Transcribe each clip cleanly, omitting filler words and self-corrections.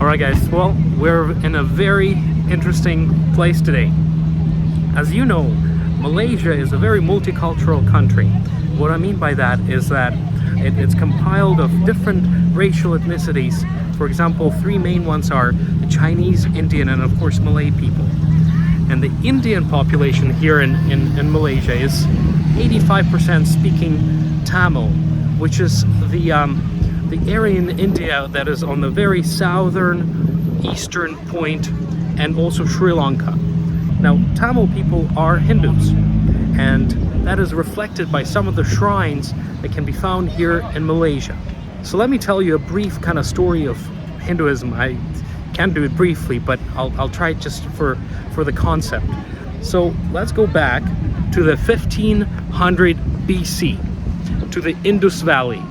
Alright guys, well, we're in a very interesting place today. As you know, Malaysia is a very multicultural country. What I mean by that is that it's compiled of different racial ethnicities. For example, three main ones are the Chinese, Indian, and of course Malay people. And the Indian population here in Malaysia is 85% speaking Tamil, which is the area in India that is on the very southern eastern point, and also Sri Lanka. Now, Tamil people are Hindus, and that is reflected by some of the shrines that can be found here in Malaysia. So let me tell you a brief kind of story of Hinduism. I can't do it briefly, but I'll try it just for the concept. So let's go back to the 1500 BC, to the Indus Valley.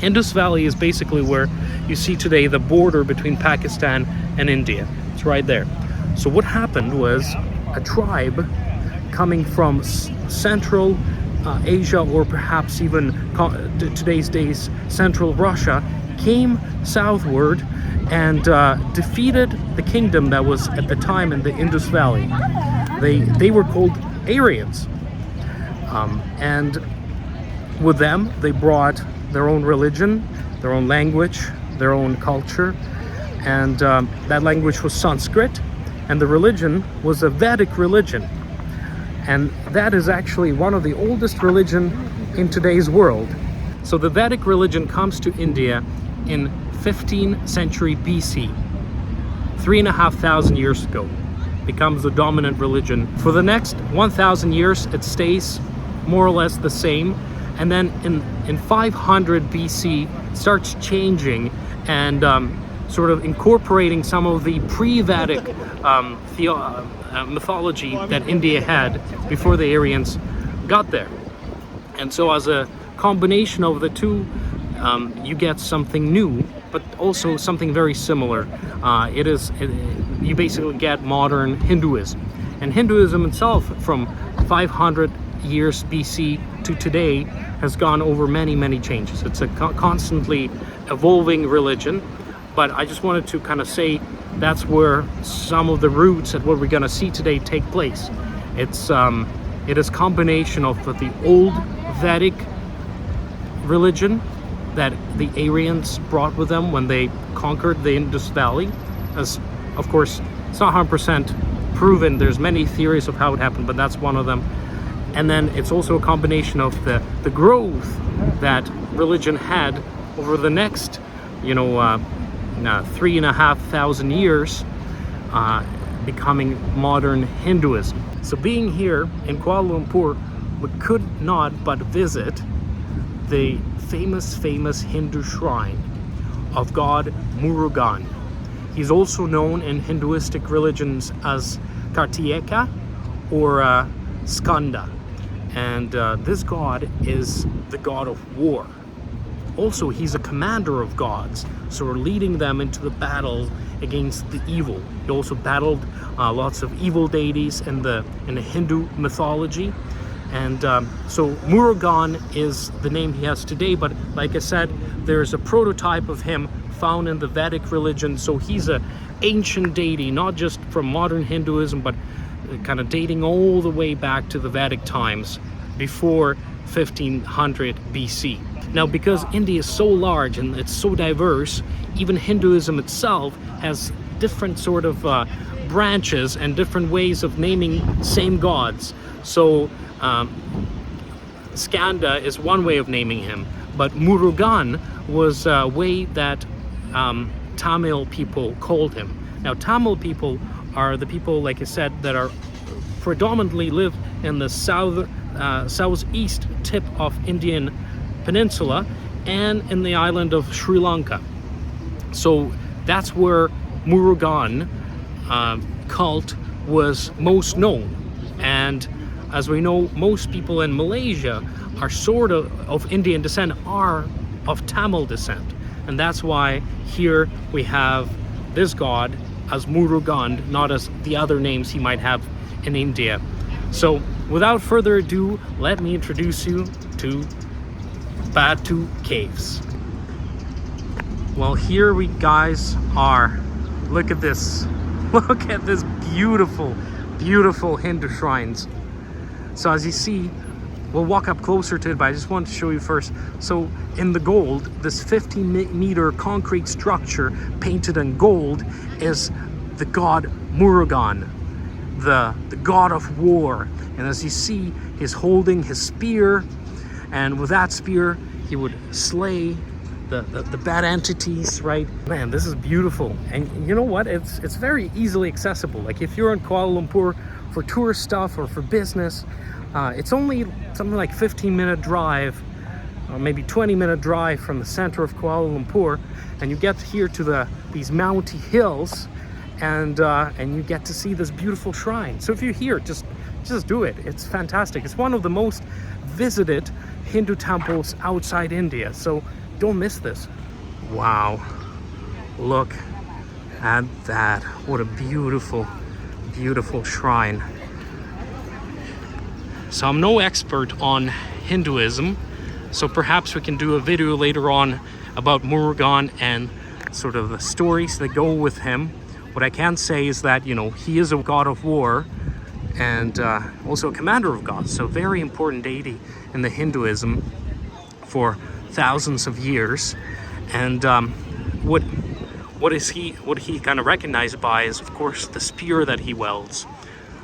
Indus Valley is basically where you see today the border between Pakistan and India. It's right there. So what happened was a tribe coming from Central Asia, or perhaps even today's days Central Russia, came southward and defeated the kingdom that was at the time in the Indus Valley. They were called Aryans, and with them they brought their own religion, their own language, their own culture, and that language was Sanskrit, and the religion was a Vedic religion. And that is actually one of the oldest religion in today's world. So the Vedic religion comes to India in 15th century BC, 3,500 years ago, becomes the dominant religion. For the next 1,000 years, it stays more or less the same. And then in 500 BC, starts changing and sort of incorporating some of the pre-Vedic mythology that India had before the Aryans got there. And so as a combination of the two, you get something new, but also something very similar. You basically get modern Hinduism. And Hinduism itself, from 500 years BC to today, has gone over many changes. It's a constantly evolving religion, but I just wanted to kind of say that's where some of the roots at what we're going to see today take place. It is combination of the old Vedic religion that the Aryans brought with them when they conquered the Indus Valley. As of course, it's not 100% proven. There's many theories of how it happened, but that's one of them. And then it's also a combination of the growth that religion had over the next, 3,500 years, becoming modern Hinduism. So being here in Kuala Lumpur, we could not but visit the famous Hindu shrine of God Murugan. He's also known in Hinduistic religions as Kartiyaka or Skanda. And this god is the god of war. Also, he's a commander of gods, so we're leading them into the battle against the evil. He also battled lots of evil deities in the Hindu mythology. And so Murugan is the name he has today, but like I said, there's a prototype of him found in the Vedic religion. So he's an ancient deity, not just from modern Hinduism, but kind of dating all the way back to the Vedic times, before 1500 BC. Now, because India is so large and it's so diverse, even Hinduism itself has different sort of branches and different ways of naming same gods. So Skanda is one way of naming him, but Murugan was a way that Tamil people called him. Now, Tamil people are the people, like I said, that are predominantly live in the southeast tip of Indian Peninsula and in the island of Sri Lanka. So that's where Murugan cult was most known. And as we know, most people in Malaysia are sort of Indian descent, are of Tamil descent. And that's why here we have this god as Murugan, not as the other names he might have in India. So without further ado, let me introduce you to Batu Caves. Well, here we guys are Look at this. Look at this beautiful, beautiful Hindu shrines. So as you see, we'll walk up closer to it, but I just want to show you first. So in the gold, this 50-meter concrete structure painted in gold is the god Murugan, the god of war. And as you see, he's holding his spear, and with that spear, he would slay the bad entities, right? Man, this is beautiful. And you know what? It's very easily accessible. Like if you're in Kuala Lumpur for tourist stuff or for business, it's only something like 15-minute drive, or maybe 20-minute drive from the center of Kuala Lumpur, and you get here to these mounty hills, and you get to see this beautiful shrine. So if you're here, just do it. It's fantastic. It's one of the most visited Hindu temples outside India, so don't miss this. Wow, look at that. What a beautiful, beautiful shrine. So I'm no expert on Hinduism, so perhaps we can do a video later on about Murugan and sort of the stories that go with him. What I can say is that, you know, he is a god of war and also a commander of gods, so very important deity in the Hinduism for thousands of years. And what he kind of recognized by is, of course, the spear that he wields.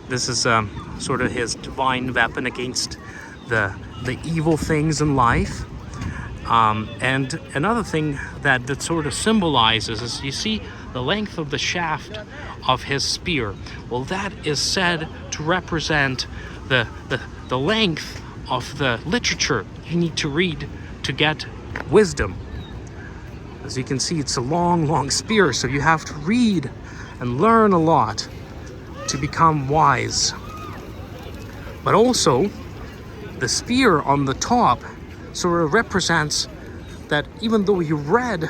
This is sort of his divine weapon against the evil things in life. And another thing that sort of symbolizes is, you see the length of the shaft of his spear. Well, that is said to represent the length of the literature you need to read to get wisdom. As you can see, it's a long, long spear, so you have to read and learn a lot to become wise. But also, the spear on the top sort of represents that even though you read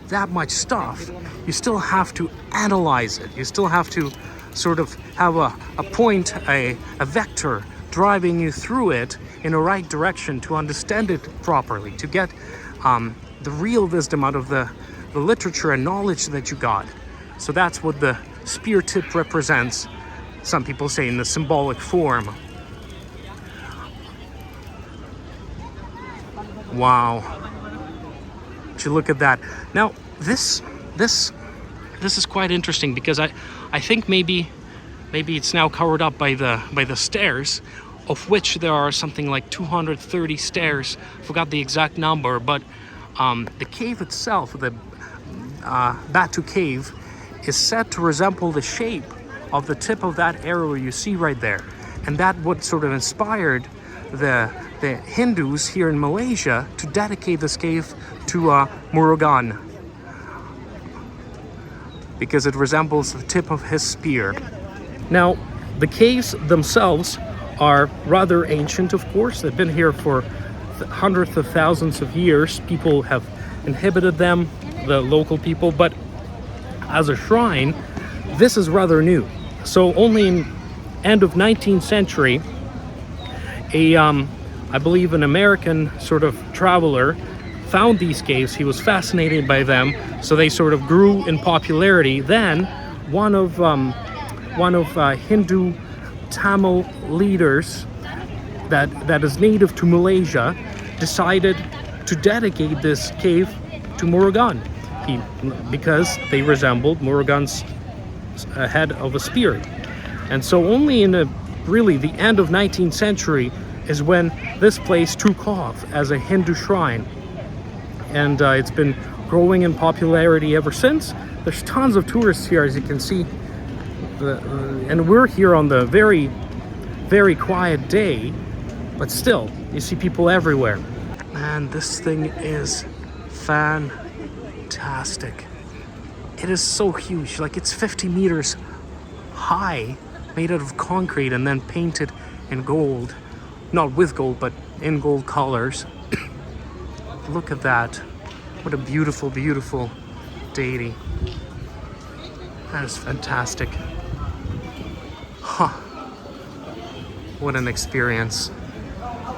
that much stuff, you still have to analyze it. You still have to sort of have a point, a vector driving you through it in the right direction to understand it properly, to get the real wisdom out of the literature and knowledge that you got. So that's what the spear tip represents, some people say, in the symbolic form. Wow. Would you look at that? Now, this is quite interesting, because I think maybe it's now covered up by the stairs, of which there are something like 230 stairs. Forgot the exact number, but the cave itself, the Batu Cave, is said to resemble the shape of the tip of that arrow you see right there. And that what sort of inspired the Hindus here in Malaysia to dedicate this cave to Murugan, because it resembles the tip of his spear. Now, the caves themselves are rather ancient, of course. They've been here for hundreds of thousands of years. People have inhabited them, the local people, but as a shrine, this is rather new. So only in end of 19th century, I believe an American sort of traveler found these caves. He was fascinated by them, so they sort of grew in popularity. Then one of Hindu Tamil leaders that is native to Malaysia decided to dedicate this cave to Murugan, because they resembled Murugan's head of a spear. And so only in really the end of 19th century is when this place took off as a Hindu shrine. And it's been growing in popularity ever since. There's tons of tourists here, as you can see. And we're here on the very, very quiet day, but still, you see people everywhere. Man, this thing is fantastic. It is so huge, like it's 50 meters high, made out of concrete and then painted in gold. Not with gold, but in gold colors. Look at that. What a beautiful, beautiful deity. That is fantastic. Huh. What an experience.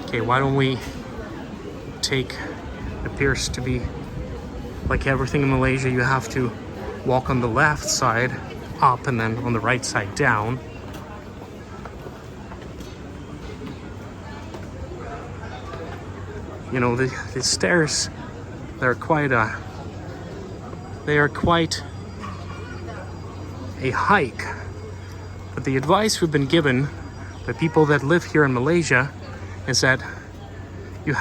Okay, why don't we take, it appears to be like everything in Malaysia, you have to walk on the left side up and then on the right side down. You know, the stairs, they are quite a hike. But the advice we've been given by people that live here in Malaysia is that you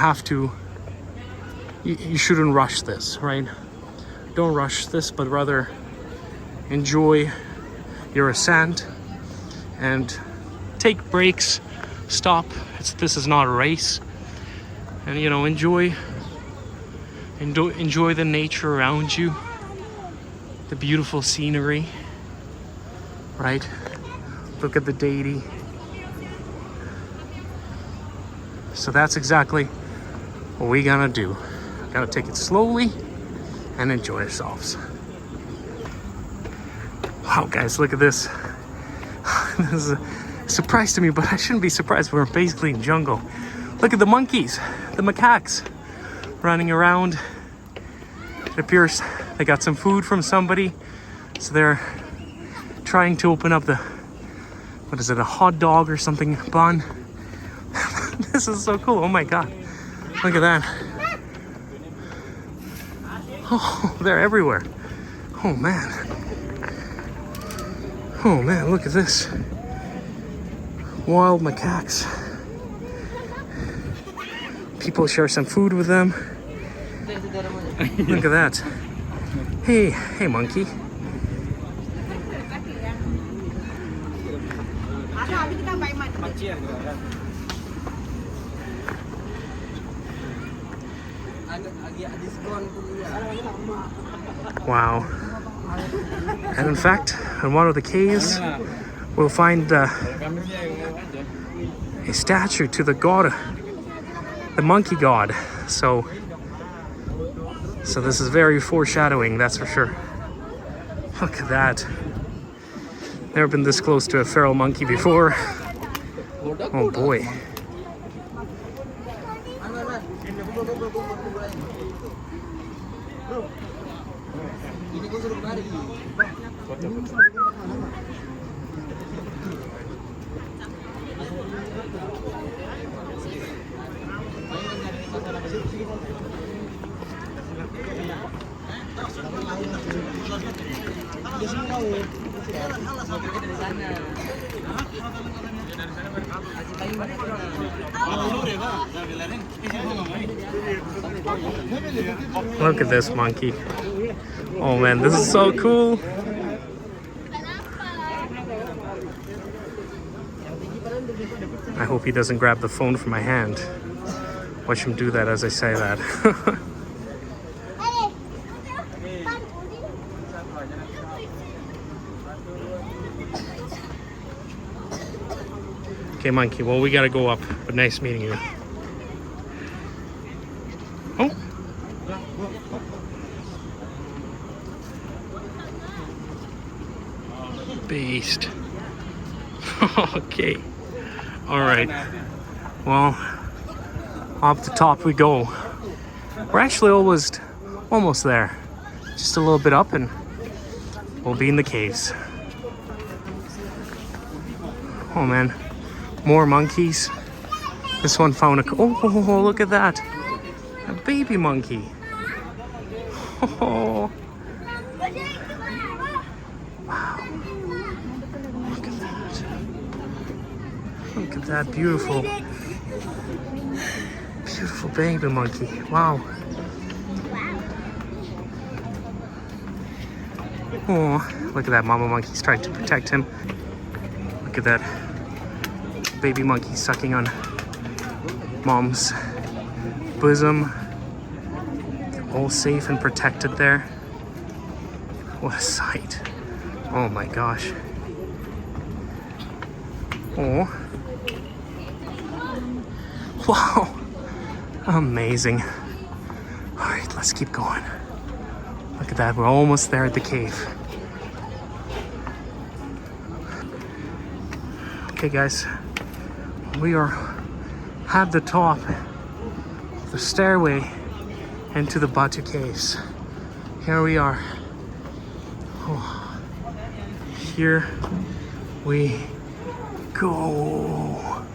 shouldn't rush this, right? Don't rush this, but rather enjoy your ascent and take breaks, stop. This is not a race. And you know, enjoy the nature around you, the beautiful scenery, right? Look at the deity. So that's exactly what we gotta do. Gotta take it slowly and enjoy ourselves. Wow, guys, look at this. This is a surprise to me, but I shouldn't be surprised. We're basically in jungle. Look at the monkeys, the macaques running around. It appears they got some food from somebody, so they're trying to open up the, what is it, a hot dog or something bun. This is so cool. Oh my god, look at that. Oh, they're everywhere. Oh man, look at this. Wild macaques. People share some food with them. Look at that. Hey monkey. Wow. And in fact, in one of the caves, we'll find a statue to the god, the monkey god. So this is very foreshadowing, that's for sure. Look at that. Never been this close to a feral monkey before. Oh boy. Look at this monkey. Oh man, this is so cool. I hope he doesn't grab the phone from my hand. Watch him do that as I say that. Okay, monkey, well, we gotta go up, but nice meeting you. Oh. Beast. Okay. All right. Well, up the top we go. We're actually almost there. Just a little bit up and we'll be in the caves. Oh man, more monkeys. This one found a, oh, look at that. A baby monkey. Oh. Wow. Look at that. Look at that beautiful baby monkey. Wow. Oh, look at that mama monkey's trying to protect him. Look at that baby monkey sucking on mom's bosom. All safe and protected there. What a sight. Oh my gosh. Oh. Wow. Amazing. All right, let's keep going. Look at that, we're almost there at the cave. Okay guys, we are at the top of the stairway into the Batu Caves. Here we are. Oh, here we go.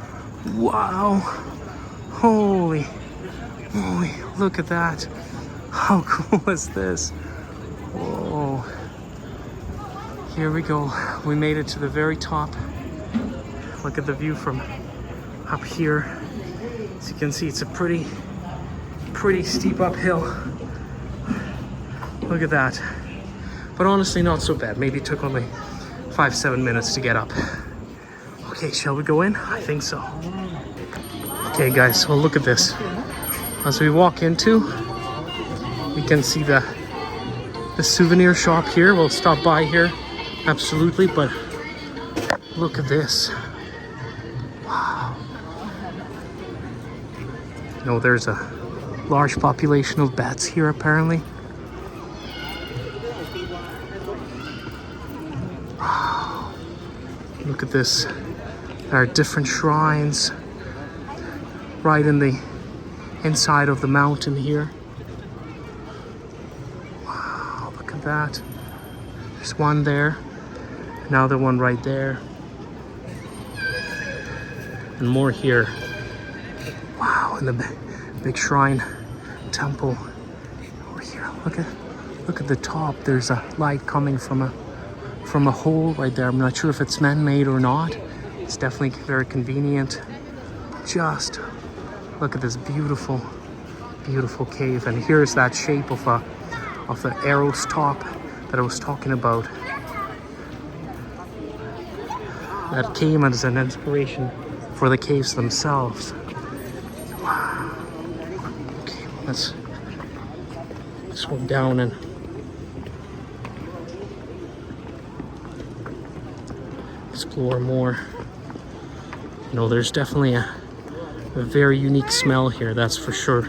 Wow. Holy moly, look at that. How cool is this? Whoa. Here we go. We made it to the very top. Look at the view from up here. As you can see, it's a pretty steep uphill. Look at that. But honestly, not so bad. Maybe it took only 5-7 minutes to get up. Okay, shall we go in? I think so. Okay guys, so look at this. As we walk into, we can see the souvenir shop here. We'll stop by here, absolutely, but look at this. Wow. You know, there's a large population of bats here apparently. Wow. Look at this. There are different shrines right in the inside of the mountain here. Wow, look at that. There's one there, another one right there, and more here. Wow, and the big shrine temple over here. Look at the top. There's a light coming from a hole right there. I'm not sure if it's man-made or not. It's definitely very convenient. Just look at this beautiful cave, and here's that shape of the arose top that I was talking about. That came as an inspiration for the caves themselves. Wow. Okay, let's go down and explore more. You know, there's definitely a very unique smell here, that's for sure.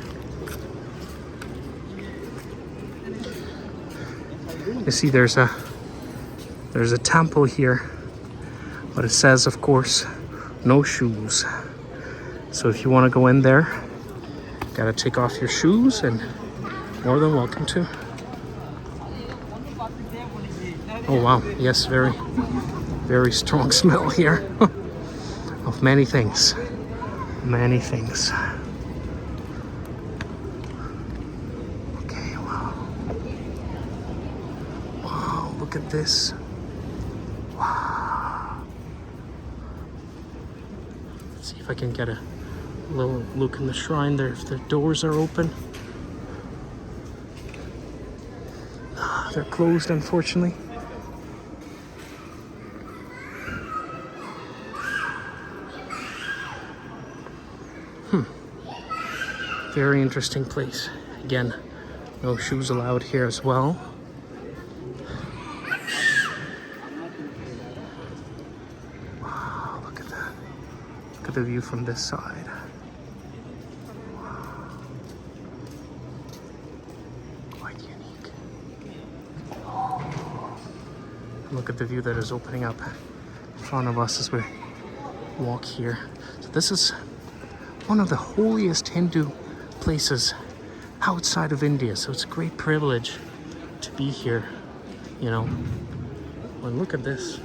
You see there's a temple here, but it says, of course, no shoes. So if you want to go in there, gotta take off your shoes, and more than welcome to. Oh wow, yes, very strong smell here of many things. Many things. Okay, wow. Wow, look at this. Wow. Let's see if I can get a little look in the shrine there, if the doors are open. They're closed, unfortunately. Very interesting place. Again, no shoes allowed here as well. Wow, look at that. Look at the view from this side. Wow. Quite unique. And look at the view that is opening up in front of us as we walk here. So this is one of the holiest Hindu places outside of India, so it's a great privilege to be here, you know. Well, look at this.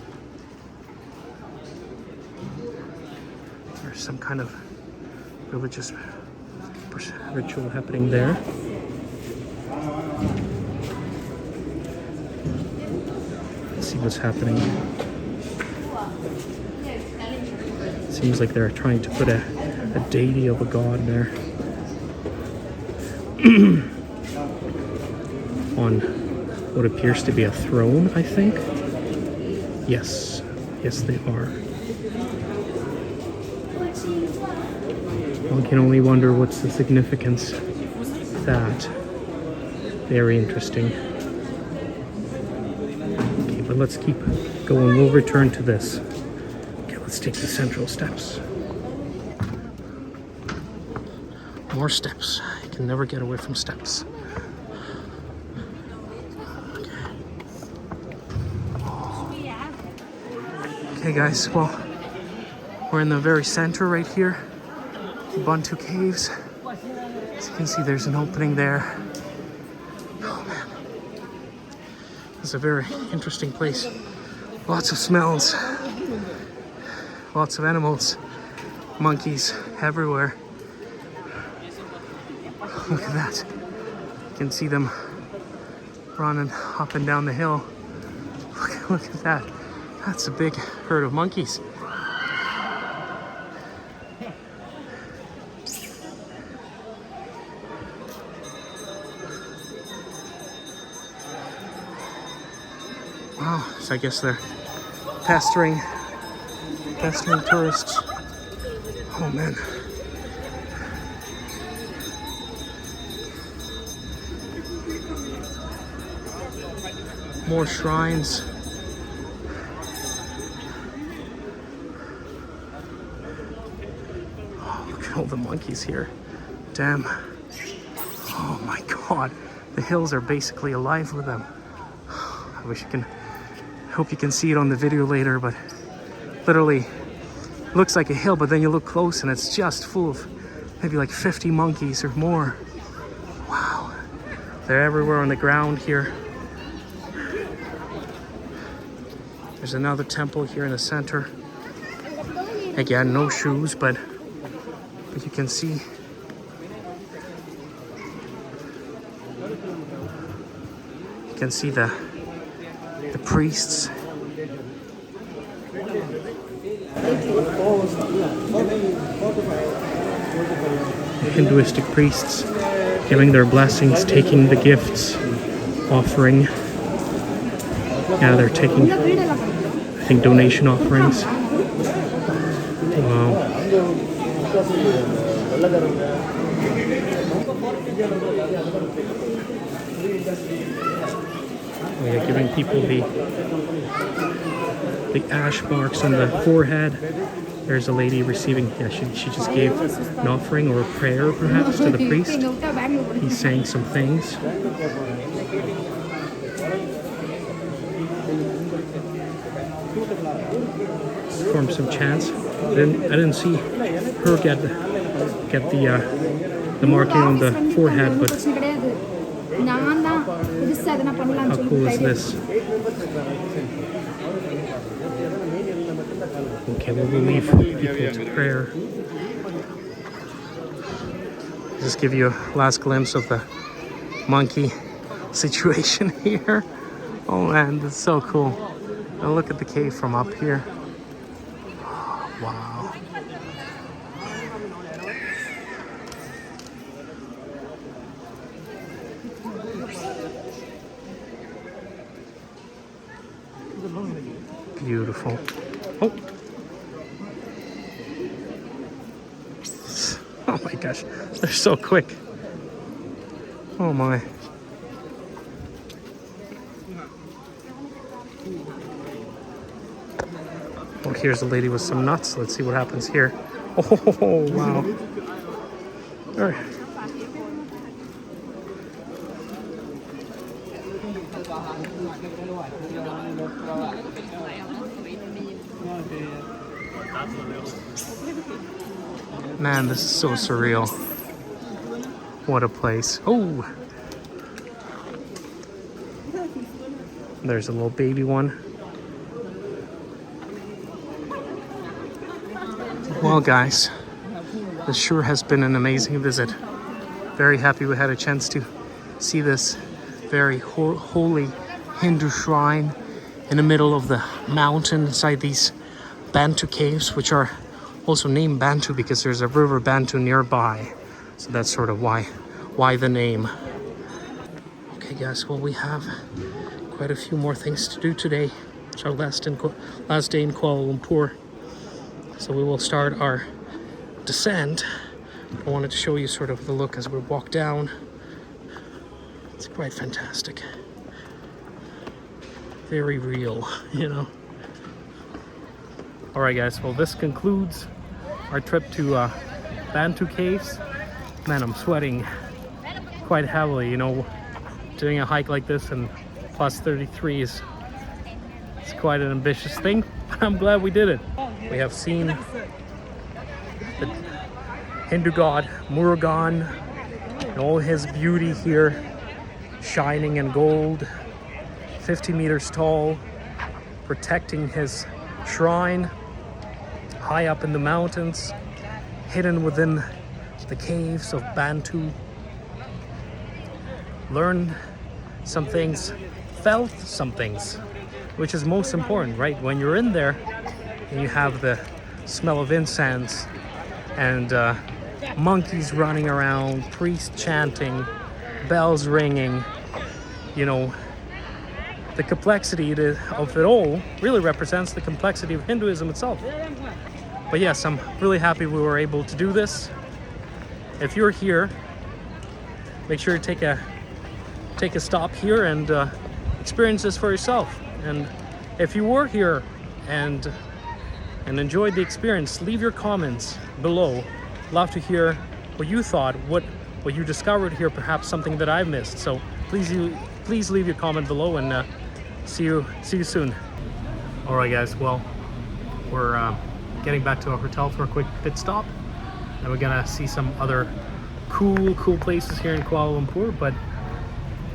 There's some kind of religious ritual happening there. Let's see what's happening. Seems like they're trying to put a deity of a god there on what appears to be a throne, I think. Yes, they are. One can only wonder what's the significance of that. Very interesting. Okay, but let's keep going. We'll return to this. Okay, let's take the central steps. More steps. You can never get away from steps. Okay guys, well, we're in the very center right here, Batu Caves. As you can see, there's an opening there. Oh man. It's a very interesting place. Lots of smells, lots of animals, monkeys everywhere. Look at that. You can see them running up and down the hill. Look at that. That's a big herd of monkeys. Wow, so I guess they're pestering tourists. Oh man. More shrines. Oh, look at all the monkeys here. Damn. Oh my god. The hills are basically alive with them. I wish you can, hope you can see it on the video later, but literally looks like a hill, but then you look close and it's just full of maybe like 50 monkeys or more. Wow. They're everywhere on the ground here. There's another temple here in the center. Again, no shoes, but you can see. You can see the priests. Hinduistic priests giving their blessings, taking the gifts, offering. Yeah, they're taking, I think, donation offerings. Wow. We are giving people the ash marks on the forehead. There's a lady receiving, yeah, she just gave an offering or a prayer perhaps to the priest. He's saying some things. Perform some chants. I didn't see her get the marking on the forehead, but how cool is this? Okay, we'll leave people to prayer. Just give you a last glimpse of the monkey situation here. Oh man, that's so cool. Now look at the cave from up here. Oh, wow. Beautiful. Oh. Oh my gosh, they're so quick. Oh my. Oh, here's a lady with some nuts. Let's see what happens here. Oh, wow. All right. Man, this is so surreal. What a place. Oh! There's a little baby one. Well, guys, this sure has been an amazing visit. Very happy we had a chance to see this very holy Hindu shrine in the middle of the mountain inside these Batu Caves, which are also named Bantu because there's a river Bantu nearby. So that's sort of why the name. Okay guys, well we have quite a few more things to do today. It's our last day in Kuala Lumpur. So we will start our descent. I wanted to show you sort of the look as we walk down. It's quite fantastic. Very real, you know. Alright guys, well this concludes our trip to Batu Caves. Man, I'm sweating quite heavily, you know. Doing a hike like this and plus 33 is quite an ambitious thing, but I'm glad we did it. We have seen the Hindu god Murugan and all his beauty here, shining in gold, 50 meters tall, protecting his shrine high up in the mountains, hidden within the caves of Batu. Learned some things, felt some things, which is most important, right? When you're in there and you have the smell of incense and monkeys running around, priests chanting, bells ringing, you know, the complexity of it all really represents the complexity of Hinduism itself. But yes, I'm really happy we were able to do this. If you're here, make sure to take a stop here and experience this for yourself. And if you were here and enjoyed the experience, leave your comments below. Love to hear what you thought, what you discovered here, perhaps something that I missed. So please leave your comment below, and see you soon. All right, guys. Well, we're getting back to our hotel for a quick pit stop, and we're gonna see some other cool places here in Kuala Lumpur. But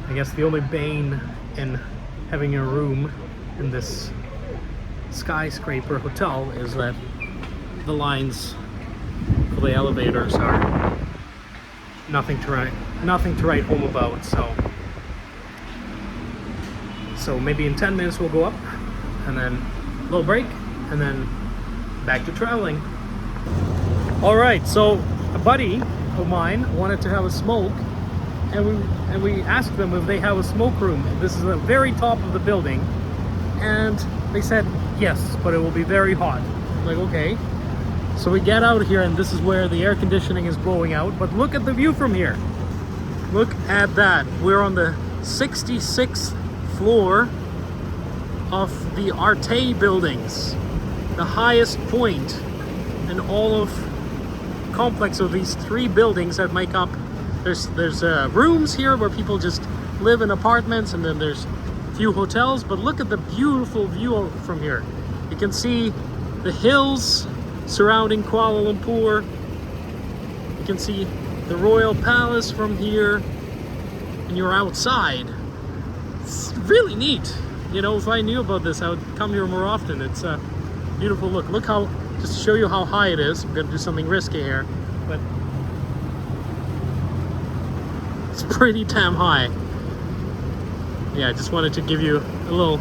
I guess the only bane in having a room in this skyscraper hotel is that the lines for the elevators are nothing to write home about. So maybe in 10 minutes we'll go up, and then a little break, and then back to traveling. All right, so a buddy of mine wanted to have a smoke, and we asked them if they have a smoke room. This is the very top of the building, and they said yes, but it will be very hot. I'm like, okay. So we get out here, and this is where the air conditioning is blowing out, but look at the view from here. Look at that. We're on the 66th floor of the Arte buildings, the highest point in all of complex of these 3 buildings that make up. There's rooms here where people just live in apartments, and then there's a few hotels. But look at the beautiful view from here. You can see the hills surrounding Kuala Lumpur. You can see the Royal Palace from here, and you're outside. It's really neat. You know, if I knew about this, I would come here more often. It's a beautiful look. Look how, just to show you how high it is, I'm gonna do something risky here, but it's pretty damn high. Yeah, I just wanted to give you a little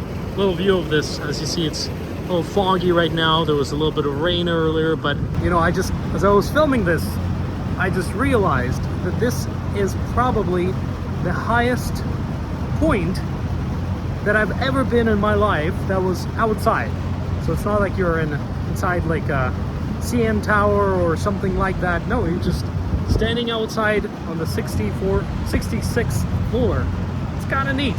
view of this. As you see, it's a little foggy right now. There was a little bit of rain earlier, but you know, as I was filming this, I just realized that this is probably the highest point that I've ever been in my life that was outside. So it's not like you're inside like a CN Tower or something like that. No, you're just standing outside on the 66th floor. It's kind of neat.